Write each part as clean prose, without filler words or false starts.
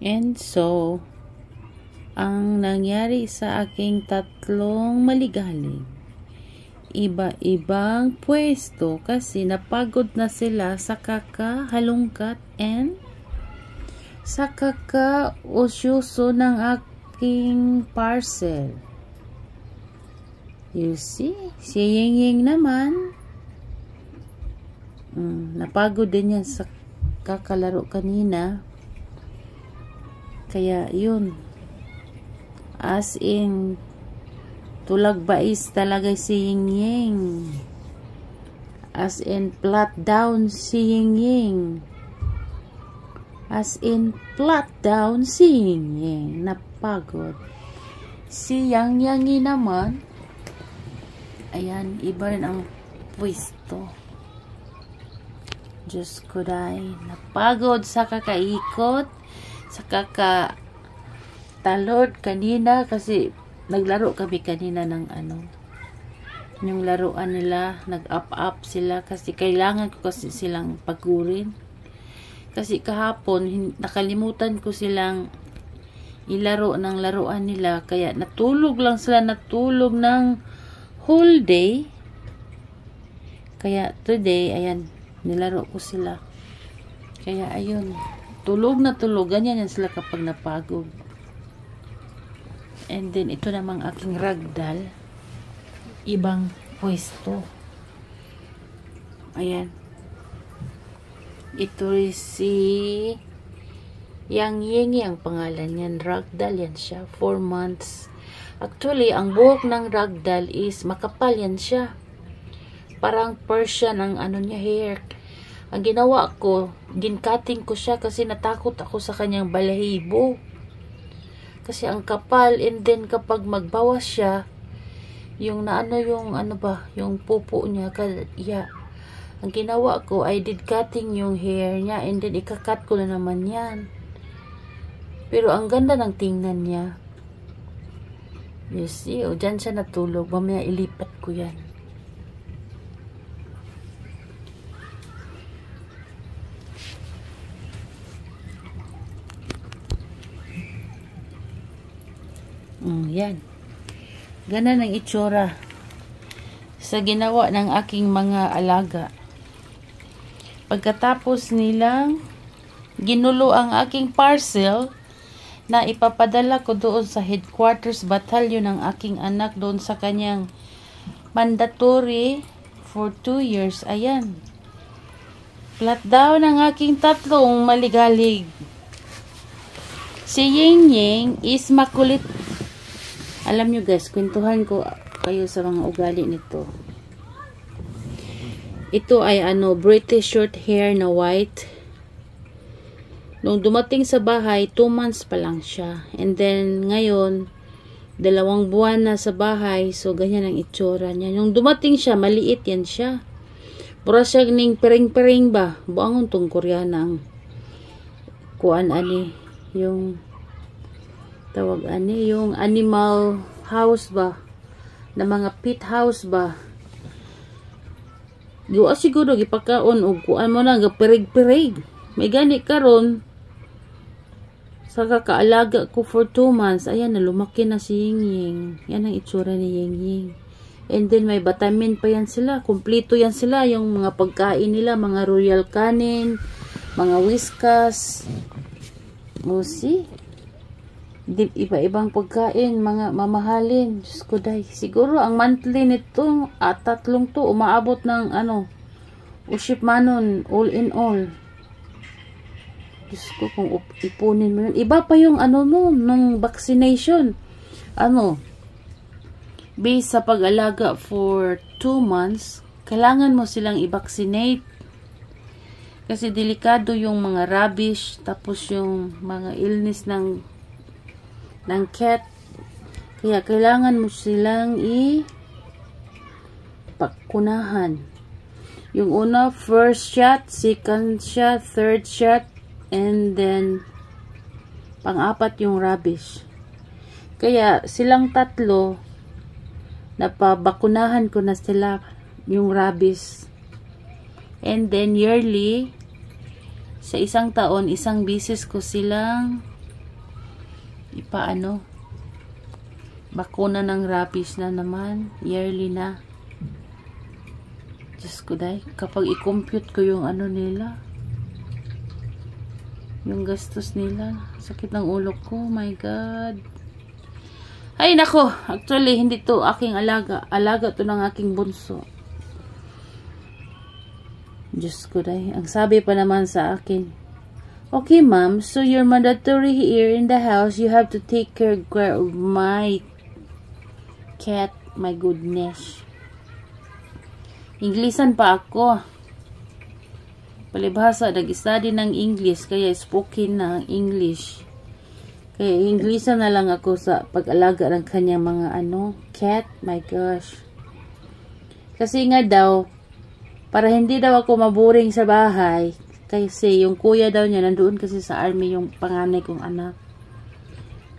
And so, ang nangyari sa aking tatlong maligalig, iba-ibang pwesto kasi napagod na sila sa kakahalungkat and sa kakausyoso ng aking parcel. You see, si Ying naman, napagod din yan sa kakalaro kanina. Kaya yun, as in, tulag bais talaga si Ying. As in, flat down si Ying. As in, flat down si Ying. Napagod. Si Yang naman, ayan, iba rin ang pwesto. Diyos ko dahil, napagod sa kakaikot, sa kakatalod kanina kasi naglaro kami kanina ng yung laruan nila, nag-up sila kasi kailangan ko kasi silang pagurin. Kasi kahapon, nakalimutan ko silang ilaro ng laruan nila, kaya natulog lang sila, natulog ng whole day. Kaya today, ayan, nilaro ko sila. Kaya ayun, tulog na tulog, ganyan yan sila kapag napagod. And then, ito namang aking ragdoll. Ibang pwesto. Ayan. Ito rin si Yang Ying ang pangalan yan. Ragdoll yan siya. 4 months. Actually, ang buhok ng ragdoll is makapal yan siya. Parang Persian ang niya hair. Ang ginawa ko, din-cutting ko siya kasi natakot ako sa kanyang balahibo. Kasi ang kapal, and then kapag magbawas siya, yung yung pupo niya, kaya, ang ginawa ko ay did cutting yung hair niya, and then ikakat ko na naman yan. Pero ang ganda ng tingnan niya. You see, dyan siya natulog. Mamaya ilipat ko yan. Yan. Ganda ng itsura sa ginawa ng aking mga alaga. Pagkatapos nilang ginulo ang aking parcel na ipapadala ko doon sa headquarters battalion ng aking anak doon sa kanyang mandatory for 2 years. Ayan. Flat down ang aking tatlong maligalig. Si Ying is makulit. Alam nyo guys, kwentuhan ko kayo sa mga ugali nito. Ito ay British short hair na white. Nung dumating sa bahay, 2 months pa lang siya. And then, ngayon, 2 buwan na sa bahay. So, ganyan ang itsura niya. Nung dumating siya, maliit yan siya. Pura siya ning pering-pering ba? Buangon tong Koreanang. Yung tawag yung animal house ba? Na mga pet house ba? Giwa siguro gipakaon og kuan mo na gapirig-pirig. May gani karon sa kakaalaga ko for 2 months. Ayan, na lumaki na si Ying. Yan ang itsura ni Ying. And then may vitamin pa yan sila. Kompleto yan sila. Yung mga pagkain nila, mga royal canin, mga whiskas. O see? Iba-ibang pagkain, mga mamahalin. Diyos ko day. Siguro ang monthly nito at 3 to umaabot ng uship manon, all in all. Diyos ko, kung ipunin mo yun. Iba pa yung nung vaccination. Based sa pag-alaga for 2 months, kailangan mo silang i-vaccinate. Kasi delikado yung mga rabies, tapos yung mga illness ng cat. Kaya kailangan mo silang i-pakunahan. Yung una, first shot, second shot, third shot, and then pang-apat yung rabies. Kaya silang tatlo, napabakunahan ko na sila yung rabies. And then yearly, sa 1 taon, 1 bisis ko silang ipaano, bakuna ng rabies na naman, yearly na. Diyos ko dahil, kapag i-compute ko yung ano nila, yung gastos nila, sakit ng ulo ko, my God. Ay nako, actually hindi to aking alaga, alaga to ng aking bunso. Diyos ko dahil, ang sabi pa naman sa akin, okay ma'am, so you're mandatory here in the house, you have to take care of my cat. My goodness. Inglesan pa ako. Palibhasa, nag-study ng English, kaya spoken na ang English. Kaya Inglesan na lang ako sa pag-alaga ng kanyang mga cat. My gosh. Kasi nga daw, para hindi daw ako maboring sa bahay, kasi yung kuya daw niya, nandoon kasi sa army yung panganay kong anak.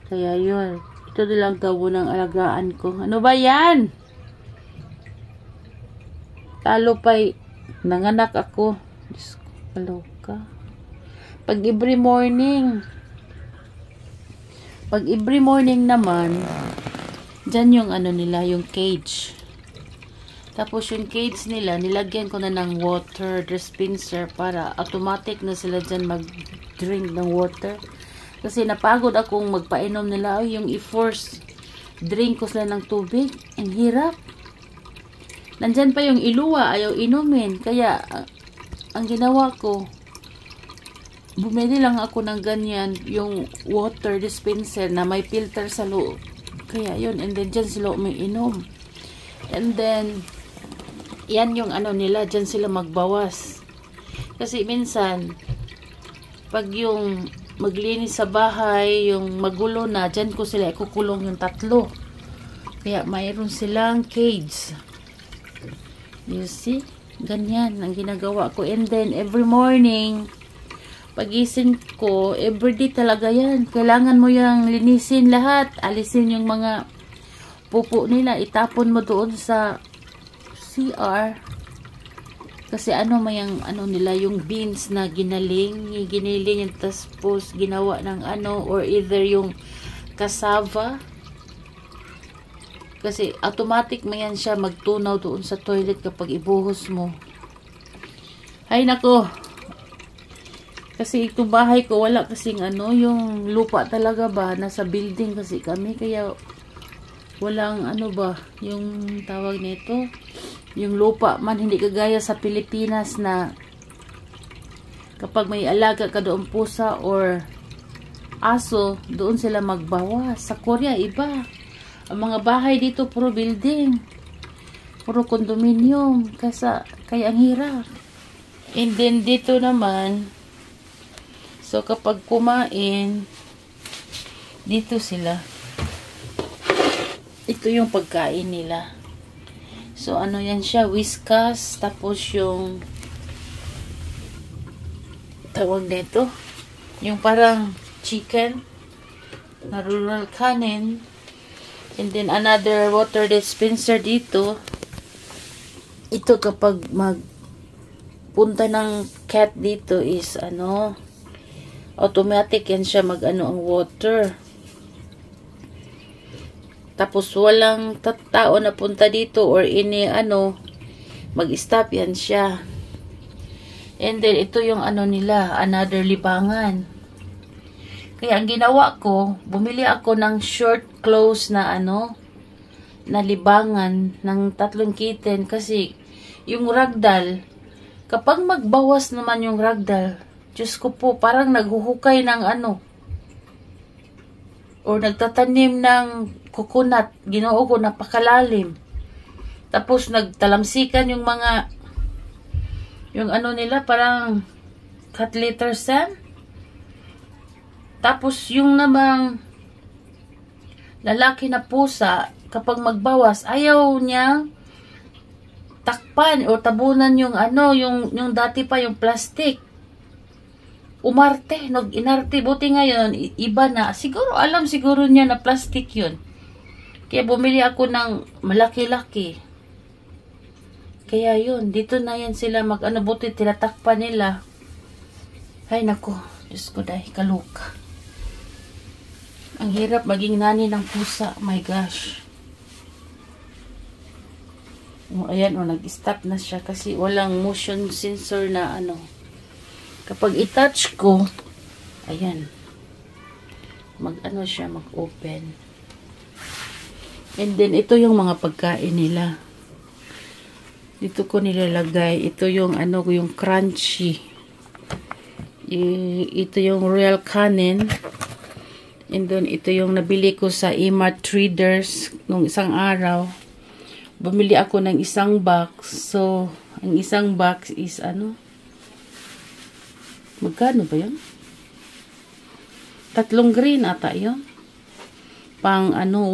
Kaya yun, ito nilang daw ng alagaan ko. Ano ba yan? Talo pa'y nanganak ako. Diyos ko, kaloka. Pag every morning naman, dyan yung nila, yung cage. Tapos yung cage nila, nilagyan ko na ng water dispenser para automatic na sila dyan mag-drink ng water. Kasi napagod akong magpainom nila. Yung i-force drink ko sila ng tubig. Ang hirap. Nandyan pa yung iluwa, ayaw inumin. Kaya, ang ginawa ko, bumili lang ako ng ganyan, yung water dispenser na may filter sa loob. Kaya yun, and then dyan sila umiinom. And then, yan yung nila, dyan sila magbawas. Kasi minsan, pag yung maglinis sa bahay, yung magulo na, dyan ko sila ikukulong yung 3. Kaya mayroon silang cage. You see? Ganyan ang ginagawa ko. And then, every morning, pagising ko, everyday talaga yan. Kailangan mo yung linisin lahat. Alisin yung mga pupo nila. Itapon mo doon sa CR. Kasi mayang nila, yung beans na giniling, tapos ginawa ng or either yung cassava. Kasi automatic mayan siya magtunaw doon sa toilet kapag ibuhos mo. Ay nako. Kasi itong bahay ko, wala kasing yung lupa talaga ba, nasa building kasi kami, kaya walang yung tawag nito, yung lupa man, hindi kagaya sa Pilipinas na kapag may alaga ka doon pusa or aso, doon sila magbawas. Sa Korea, iba. Ang mga bahay dito, puro building. Puro condominium. Kaya ang hirap. And then, dito naman, so kapag kumain, dito sila. Ito yung pagkain nila. So, yan siya, Whiskas, tapos yung tawag nito, yung parang chicken, na rural kanin, and then another water dispenser dito. Ito kapag magpunta ng cat dito is automatic yan siya ang water. Tapos walang tao na punta dito or mag-stop yan siya. And then ito yung nila, another libangan. Kaya ang ginawa ko, bumili ako ng short clothes na na libangan ng 3 kitten kasi yung ragdoll, kapag magbawas naman yung ragdoll, Diyos ko po, parang naghuhukay ng or nagtatanim ng coconut, ginoo ko, napakalalim. Tapos nagtalamsikan yung mga yung nila, parang cat litter sand. Tapos yung namang lalaki na pusa, kapag magbawas, ayaw niya takpan o tabunan yung yung dati pa yung plastic. Umarte, inarte, buti ngayon, iba na. Siguro, alam siguro niya na plastic yun. Kaya bumili ako ng malaki-laki. Kaya yun, dito na yan sila buti tinatakpan nila. Ay nako, Diyos ko dahil kaluka. Ang hirap maging nani ng pusa. My gosh. Oh, ayan, oh, nag-stop na siya kasi walang motion sensor na ano. Kapag i-touch ko, ayan. Mag-ano siya, mag-open. And then, ito yung mga pagkain nila. Dito ko nilalagay. Ito yung ano, yung crunchy. Ito yung Royal Canin. And then, ito yung nabili ko sa Emart Traders nung isang araw. Bumili ako ng isang box. So, ang isang box is ano? Magkano ba yun? 3 green ata yun. Pang ano,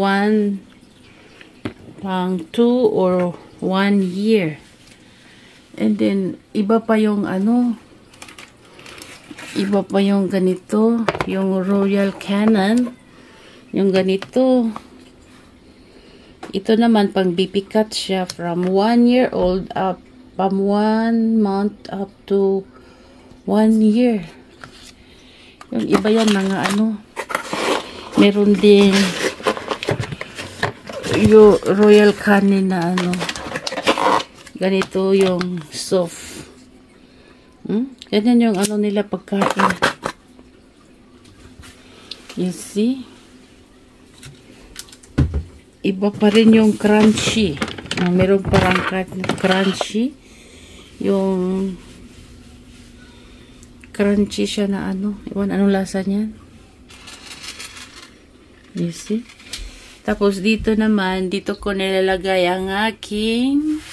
pang 2 or 1 year. And then, iba pa yung ano, iba pa yung ganito, yung Royal Canin, yung ganito. Ito naman, pang BP cut siya from 1 year old up, from 1 month up to 1 year. Yung iba yan, mga ano, meron din yung Royal Canin na ano, ganito yung soft. Ganyan yung ano nila pagkain. You see? Iba pa rin yung crunchy. Meron parang crunchy. Yung crunchy siya na ano. Iwan, anong lasa niyan? You see? Tapos dito naman, dito ko nilalagay ang aking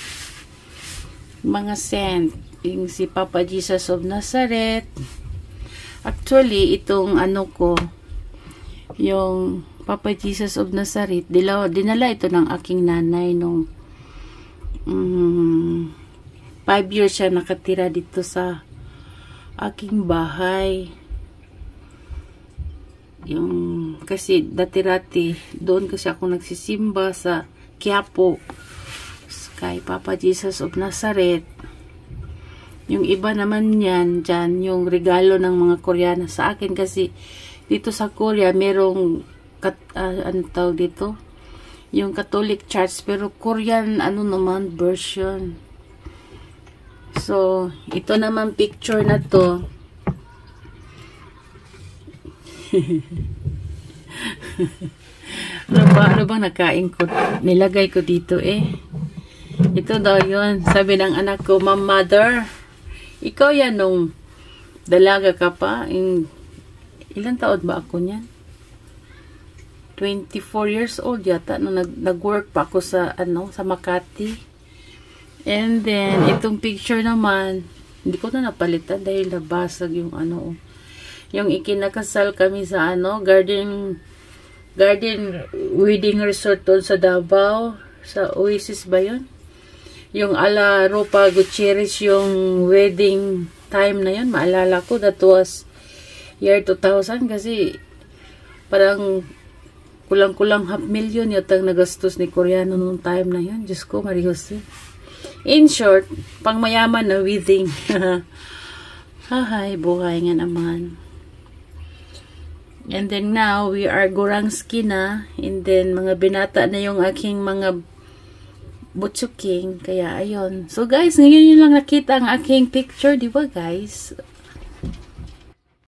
mga scent. Yung si Papa Jesus of Nazareth. Actually, itong ano ko, yung Papa Jesus of Nazareth, dinala ito ng aking nanay nung 5 years siya nakatira dito sa aking bahay. Yung, kasi dati-rati, doon kasi ako nagsisimba sa Quiapo, kay Papa Jesus of Nazareth. Yung iba naman yan, dyan, yung regalo ng mga Koreana sa akin kasi dito sa Korea, merong ano tawag dito? Yung Catholic Church, pero Korean, ano naman, version. So, ito naman picture na to. Ano ba nakain ko? Nilagay ko dito eh. Ito daw yun. Sabi ng anak ko, Ma'am Mother, ikaw yan nung dalaga ka pa. Ilang taon ba ako niyan? 24 years old yata nung nag-work pa ako sa ano, sa Makati. And then itong picture naman, hindi ko na napalitan dahil nabasag yung ano, yung ikinakasal kami sa ano, garden wedding resort doon sa Davao, sa Oasis ba yun? Yung ala Ropa Gutierrez yung wedding time na yun, maalala ko, that was year 2000 kasi parang kulang-kulang 500,000 yatang nagastos ni Koreano noong time na yun. Diyos ko, Marios. In short, pang mayaman na wedding. Hahay, buhay nga naman. And then now, we are Gurangski na. And then, mga binata na yung aking mga butsuking. Kaya, ayun. So, guys, ngayon yun lang nakita ang aking picture. Di ba, guys?